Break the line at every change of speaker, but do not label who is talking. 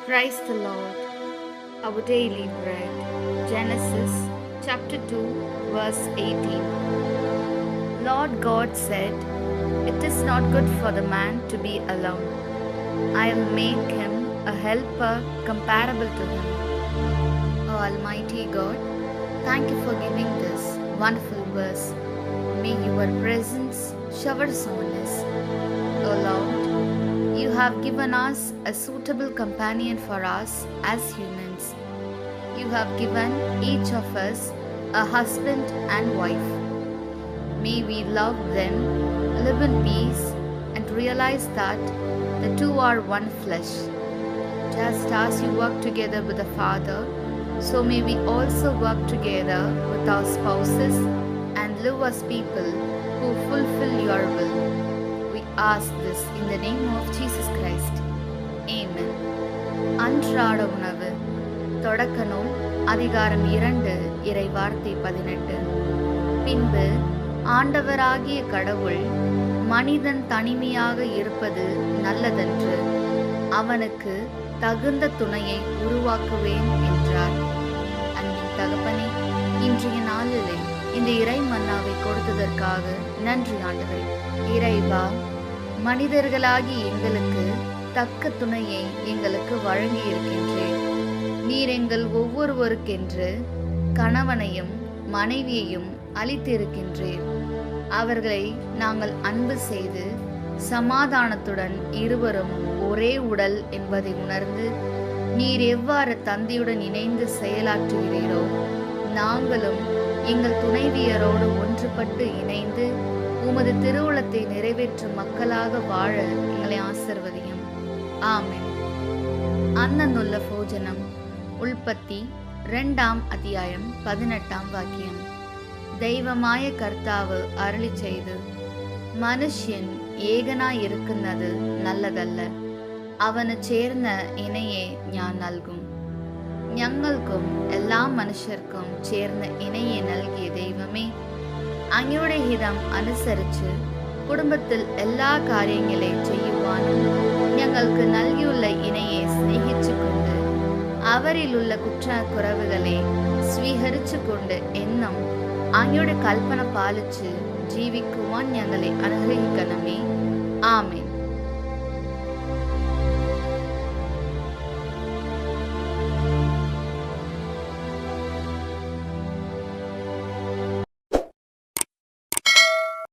Praise the Lord. Our daily bread. Genesis chapter 2, verse 18. Lord God said, "It is not good for the man to be alone. I will make him a helper comparable to him." O Almighty God, thank you for giving this wonderful verse. May your presence shower us on us. O Lord, you have given us a suitable companion for us as humans. You have given each of us a husband and wife. May we love them, live in peace, and realize that the two are one flesh. Just as you work together with the Father, so may we also work together with our spouses and live as people who fulfill your will. We ask this in the name of Jesus Christ. Amen. அன்றாட உணவு. தொடக்க நூல் அதிகாரம் 2 இறை வார்த்தை 18. பின்பு ஆண்டவராகிய கடவுள், மனிதன் தனிமையாக இருப்பது நல்லதன்று, அவனுக்கு தகுந்த துணையை உருவாக்குவேன் என்றார். அன்பின் தகப்பனே, இன்றைய நாளிலே இந்த இறை மன்னாவை கொடுத்ததற்காக நன்றி ஆண்டவரே. இறைவா, மனிதர்களாகி எங்களுக்கு தக்க துணையை எங்களுக்கு வழங்கி இருக்கின்றேன். நீர் எங்கள் ஒவ்வொருவருக்கென்று கணவனையும் மனைவியையும் அளித்திருக்கின்றீர். அவர்களை நாங்கள் அன்பு செய்து சமாதானத்துடன் இருவரும் ஒரே உடல் என்பதை உணர்ந்து, நீர் எவ்வாறு தந்தையுடன் இணைந்து செயலாற்றுகிறீரோ, நாங்களும் எங்கள் துணைவியரோடு ஒன்றுபட்டு இணைந்து உமது திருவுளத்தை நிறைவேற்றும் மக்களாக வாழ எங்களை ஆசிர்வதியும். ஆமென். அன்னநுள்ள போஜனம். உல்பத்தி 2ஆம் அத்தியாயம் 18ஆம் வாக்கியம். தெய்வமாய கர்த்தாவு அருளி செய்து, மனுഷ്യன் ഏകനായിരിക്കുന്നത് നല്ലതല്ല, അവന് ചേർന്ന ഇണയെ ഞാൻ നൽകും. ഞങ്ങൾക്കും എല്ലാ മനുഷ്യർക്കും ചേർന്ന ഇണയെ നൽകിയ ദൈവമേ, അങ്ങയുടെ ഹിതം അനുസരിച്ച് കുടുംബത്തിൽ എല്ലാ കാര്യങ്ങളെയും ചെയ്യുവാനും ഞങ്ങൾക്ക് നൽകിയുള്ള ഇണയെ സ്നേഹിച്ചുകൊണ്ട് അവരിലുള്ള കുറ്റക്കുറവുകളെ സ്വീകരിച്ചുകൊണ്ട് എന്നും അങ്ങയുടെ കൽപ്പന പാലിച്ച് ജീവിക്കുവാൻ ഞങ്ങളെ അനുഗ്രഹിക്കണമേ. ആമേൻ.